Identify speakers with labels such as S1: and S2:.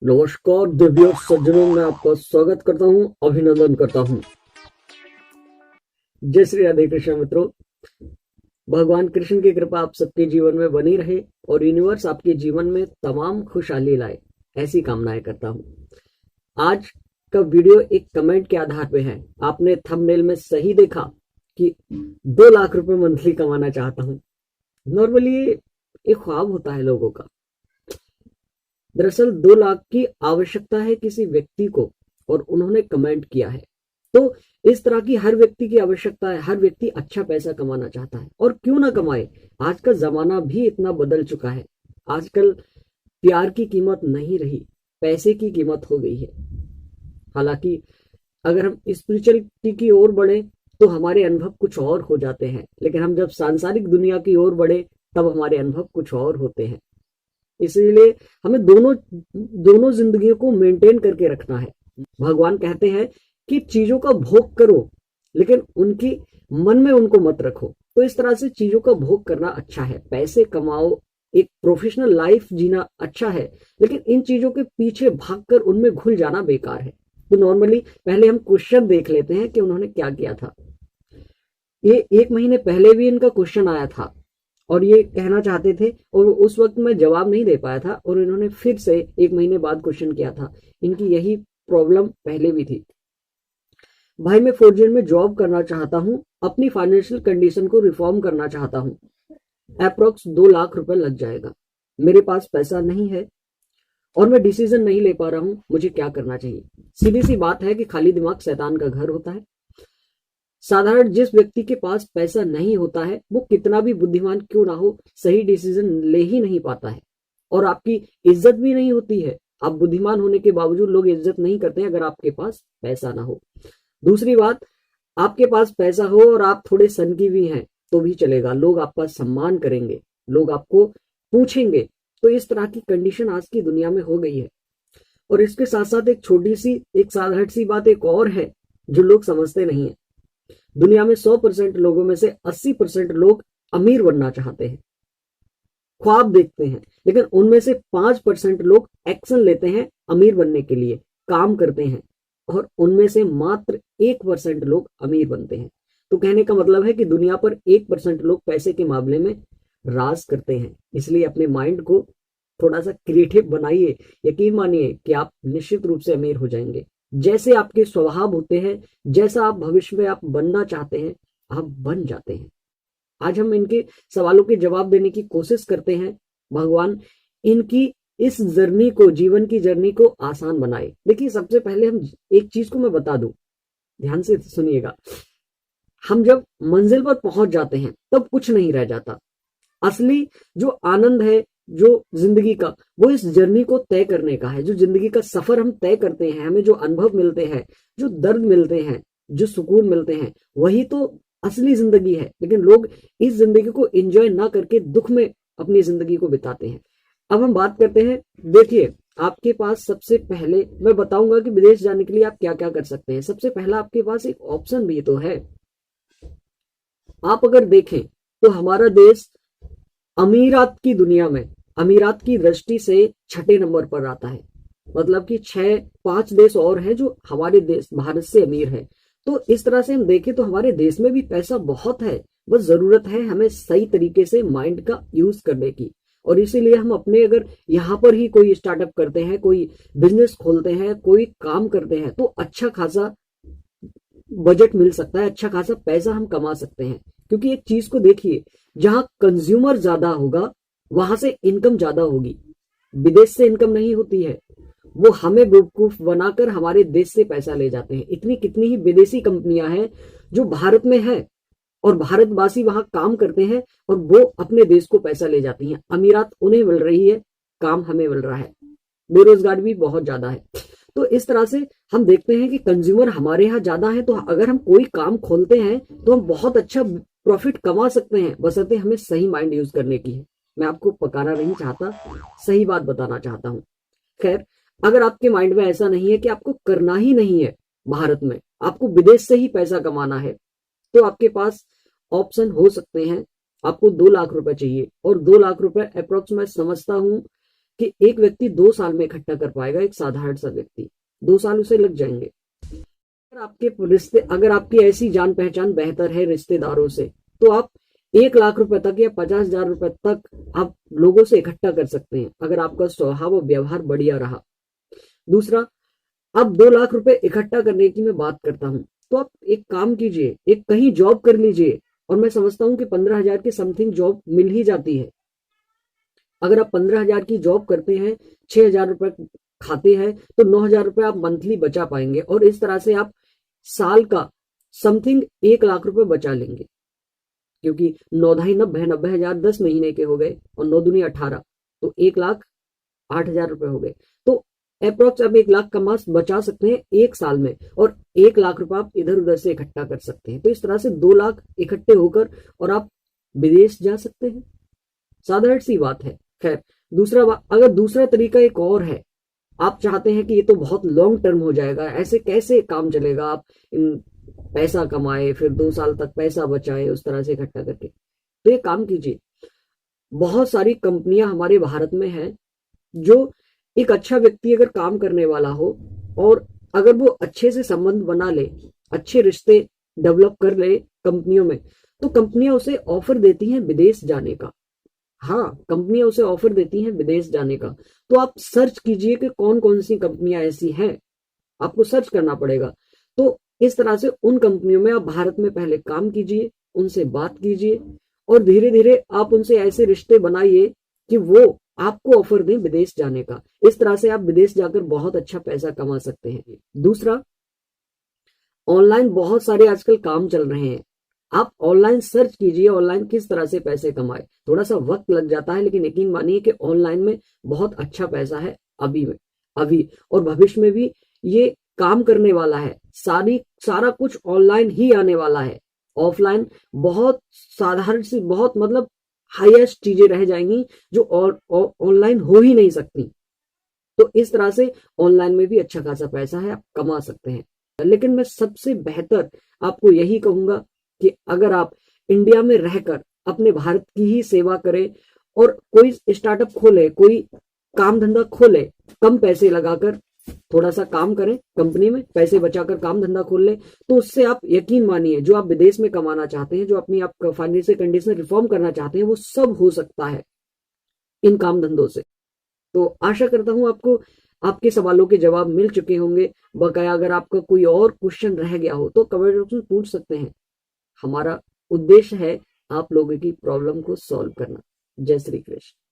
S1: नमस्कार दिव्य सज्जनों, मैं आपका स्वागत करता हूं, अभिनंदन करता हूं। जय श्री राधे कृष्ण मित्रों। भगवान कृष्ण की कृपा आप सबके जीवन में बनी रहे और यूनिवर्स आपके जीवन में तमाम खुशहाली लाए, ऐसी कामनाएं करता हूं। आज का वीडियो एक कमेंट के आधार पे है। आपने थंबनेल में सही देखा कि 2 लाख रुपए मंथली कमाना चाहता हूं। नॉर्मली एक ख्वाब होता है लोगों का। दरअसल 2 लाख की आवश्यकता है किसी व्यक्ति को और उन्होंने कमेंट किया है। तो इस तरह की हर व्यक्ति की आवश्यकता है। हर व्यक्ति अच्छा पैसा कमाना चाहता है और क्यों ना कमाए। आज का जमाना भी इतना बदल चुका है। आजकल प्यार की कीमत नहीं रही, पैसे की कीमत हो गई है। हालांकि अगर हम स्पिरिचुअलिटी की ओर बढ़े तो हमारे अनुभव कुछ और हो जाते हैं, लेकिन हम जब सांसारिक दुनिया की ओर बढ़े तब हमारे अनुभव कुछ और होते हैं। इसलिए हमें दोनों दोनों जिंदगियों को मेंटेन करके रखना है। भगवान कहते हैं कि चीजों का भोग करो, लेकिन उनकी मन में उनको मत रखो। तो इस तरह से चीजों का भोग करना अच्छा है, पैसे कमाओ, एक प्रोफेशनल लाइफ जीना अच्छा है, लेकिन इन चीजों के पीछे भागकर उनमें घुल जाना बेकार है। तो नॉर्मली पहले हम क्वेश्चन देख लेते हैं कि उन्होंने क्या किया था। ये 1 महीने पहले भी इनका क्वेश्चन आया था और ये कहना चाहते थे और उस वक्त मैं जवाब नहीं दे पाया था और इन्होंने फिर से 1 महीने बाद क्वेश्चन किया था। इनकी यही प्रॉब्लम पहले भी थी। भाई, मैं फॉरेन में जॉब करना चाहता हूँ, अपनी फाइनेंशियल कंडीशन को रिफॉर्म करना चाहता हूँ। अप्रोक्स 2 लाख रुपए लग जाएगा। मेरे पास पैसा नहीं है और मैं डिसीजन नहीं ले पा रहा हूँ। मुझे क्या करना चाहिए? सीधी सी बात है कि खाली दिमाग शैतान का घर होता है। साधारण जिस व्यक्ति के पास पैसा नहीं होता है वो कितना भी बुद्धिमान क्यों ना हो, सही डिसीजन ले ही नहीं पाता है और आपकी इज्जत भी नहीं होती है। आप बुद्धिमान होने के बावजूद लोग इज्जत नहीं करते हैं अगर आपके पास पैसा ना हो। दूसरी बात, आपके पास पैसा हो और आप थोड़े सनकी भी हैं तो भी चलेगा, लोग आपका सम्मान करेंगे, लोग आपको पूछेंगे। तो इस तरह की कंडीशन आज की दुनिया में हो गई है। और इसके साथ साथ एक छोटी सी, एक साधारण सी बात एक और है जो लोग समझते नहीं है। दुनिया में 100% लोगों में से 80% लोग अमीर बनना चाहते हैं, ख्वाब देखते हैं, लेकिन उनमें से 5% लोग एक्शन लेते हैं अमीर बनने के लिए, काम करते हैं, और उनमें से मात्र 1% लोग अमीर बनते हैं। तो कहने का मतलब है कि दुनिया पर 1% लोग पैसे के मामले में राज करते हैं। इसलिए अपने माइंड को थोड़ा सा क्रिएटिव बनाइए। यकीन मानिए कि आप निश्चित रूप से अमीर हो जाएंगे। जैसे आपके स्वभाव होते हैं, जैसा आप भविष्य में आप बनना चाहते हैं, आप बन जाते हैं। आज हम इनके सवालों के जवाब देने की कोशिश करते हैं। भगवान इनकी इस जर्नी को, जीवन की जर्नी को आसान बनाए। देखिए, सबसे पहले हम एक चीज को मैं बता दूं, ध्यान से सुनिएगा। हम जब मंजिल पर पहुंच जाते हैं तब कुछ नहीं रह जाता। असली जो आनंद है, जो जिंदगी का, वो इस जर्नी को तय करने का है। जो जिंदगी का सफर हम तय करते हैं, हमें जो अनुभव मिलते हैं, जो दर्द मिलते हैं, जो सुकून मिलते हैं, वही तो असली जिंदगी है। लेकिन लोग इस जिंदगी को एंजॉय ना करके दुख में अपनी जिंदगी को बिताते हैं। अब हम बात करते हैं। देखिए, आपके पास सबसे पहले मैं बताऊंगा कि विदेश जाने के लिए आप क्या क्या कर सकते हैं। सबसे पहला आपके पास एक ऑप्शन भी तो है। आप अगर देखें तो हमारा देश अमीरात की दुनिया में, अमीरात की दृष्टि से 6ठे नंबर पर आता है। मतलब कि 5 देश और हैं जो हमारे देश भारत से अमीर है। तो इस तरह से हम देखें तो हमारे देश में भी पैसा बहुत है, बस जरूरत है हमें सही तरीके से माइंड का यूज करने की। और इसीलिए हम अपने, अगर यहाँ पर ही कोई स्टार्टअप करते हैं, कोई बिजनेस खोलते हैं, कोई काम करते हैं, तो अच्छा खासा बजट मिल सकता है, अच्छा खासा पैसा हम कमा सकते हैं। क्योंकि एक चीज को देखिए, जहां कंज्यूमर ज्यादा होगा वहां से इनकम ज्यादा होगी। विदेश से इनकम नहीं होती है, वो हमें बेवकूफ बनाकर हमारे देश से पैसा ले जाते हैं। इतनी कितनी ही विदेशी कंपनियां हैं जो भारत में है और भारतवासी वहां काम करते हैं और वो अपने देश को पैसा ले जाती हैं। अमीरात उन्हें मिल रही है, काम हमें मिल रहा है, बेरोजगारी भी बहुत ज्यादा है। तो इस तरह से हम देखते हैं कि कंज्यूमर हमारे यहाँ ज्यादा है। तो अगर हम कोई काम खोलते हैं तो हम बहुत अच्छा प्रॉफिट कमा सकते हैं, बशर्ते हमें सही माइंड यूज करने की है। मैं आपको पकाना नहीं चाहता, सही बात बताना चाहता हूं। खैर, अगर आपके माइंड में ऐसा नहीं है कि आपको करना ही नहीं है भारत में, आपको विदेश से ही पैसा कमाना है, तो आपके पास ऑप्शन हो सकते हैं। आपको 2 लाख रुपए चाहिए और 2 लाख रुपए अप्रोक्स मैं समझता हूं कि एक व्यक्ति 2 साल में इकट्ठा कर पाएगा, एक साधारण सा व्यक्ति 2 साल उसे लग जाएंगे। अगर आपकी ऐसी जान पहचान बेहतर है रिश्तेदारों से, तो आप 1 लाख रुपए तक या 50,000 रुपए तक आप लोगों से इकट्ठा कर सकते हैं, अगर आपका स्वभाव और व्यवहार बढ़िया रहा। दूसरा, अब 2 लाख रुपए इकट्ठा करने की मैं बात करता हूं, तो आप एक काम कीजिए, एक कहीं जॉब कर लीजिए, और मैं समझता हूं कि 15,000 की समथिंग जॉब मिल ही जाती है। अगर आप 15,000 की जॉब करते हैं, 6,000 रुपए खाते हैं, तो 9,000 रुपए आप मंथली बचा पाएंगे, और इस तरह से आप साल का समथिंग 1 लाख रुपए बचा लेंगे, क्योंकि 9 ढाई 90 10 महीने के हो गए, और 9 दूनी 18, तो 1,08,000 रुपए हो गए। तो अप्रोक्स आप 1 लाख का मास बचा सकते हैं 1 साल में, और 1 लाख रुपए आप इधर उधर से इकट्ठा कर सकते हैं। तो इस तरह से 2 लाख इकट्ठे होकर और आप विदेश जा सकते हैं। साधारण सी बात है। खैर, अगर दूसरा तरीका एक और है, आप चाहते हैं कि ये तो बहुत लॉन्ग टर्म हो जाएगा, ऐसे कैसे काम चलेगा, आप पैसा कमाए फिर 2 साल तक पैसा बचाए उस तरह से इकट्ठा करके, तो ये काम कीजिए। बहुत सारी कंपनियां हमारे भारत में हैं, जो एक अच्छा व्यक्ति अगर काम करने वाला हो और अगर वो अच्छे से संबंध बना ले, अच्छे रिश्ते डेवलप कर ले कंपनियों में, तो कंपनियां उसे ऑफर देती हैं विदेश जाने का। हाँ, कंपनियां उसे ऑफर देती हैं विदेश जाने का। तो आप सर्च कीजिए कि कौन कौन सी कंपनियां ऐसी हैं, आपको सर्च करना पड़ेगा। तो इस तरह से उन कंपनियों में आप भारत में पहले काम कीजिए, उनसे बात कीजिए, और धीरे धीरे आप उनसे ऐसे रिश्ते बनाइए कि वो आपको ऑफर दें विदेश जाने का। इस तरह से आप विदेश जाकर बहुत अच्छा पैसा कमा सकते हैं। दूसरा, ऑनलाइन बहुत सारे आजकल काम चल रहे हैं, आप ऑनलाइन सर्च कीजिए ऑनलाइन किस तरह से पैसे कमाए। थोड़ा सा वक्त लग जाता है, लेकिन यकीन मानिए कि ऑनलाइन में बहुत अच्छा पैसा है अभी और भविष्य में भी ये काम करने वाला है। सारा कुछ ऑनलाइन ही आने वाला है। ऑफलाइन बहुत साधारण सी, बहुत मतलब हाईएस्ट चीजें रह जाएंगी जो ऑनलाइन हो ही नहीं सकती। तो इस तरह से ऑनलाइन में भी अच्छा खासा पैसा है, आप कमा सकते हैं। लेकिन मैं सबसे बेहतर आपको यही कहूंगा कि अगर आप इंडिया में रहकर अपने भारत की ही सेवा करें और कोई स्टार्टअप खोले, कोई काम धंधा खोले, कम पैसे लगाकर थोड़ा सा काम करें कंपनी में, पैसे बचाकर काम धंधा खोल ले, तो उससे आप यकीन मानिए जो आप विदेश में कमाना चाहते हैं, जो अपनी आप फाइनेंशियल कंडीशन रिफॉर्म करना चाहते हैं, वो सब हो सकता है इन काम धंधों से। तो आशा करता हूं आपको आपके सवालों के जवाब मिल चुके होंगे। बकाया अगर आपका कोई और क्वेश्चन रह गया हो तो कमेंट बॉक्स में पूछ सकते हैं। हमारा उद्देश्य है आप लोगों की प्रॉब्लम को सॉल्व करना। जय श्री कृष्ण।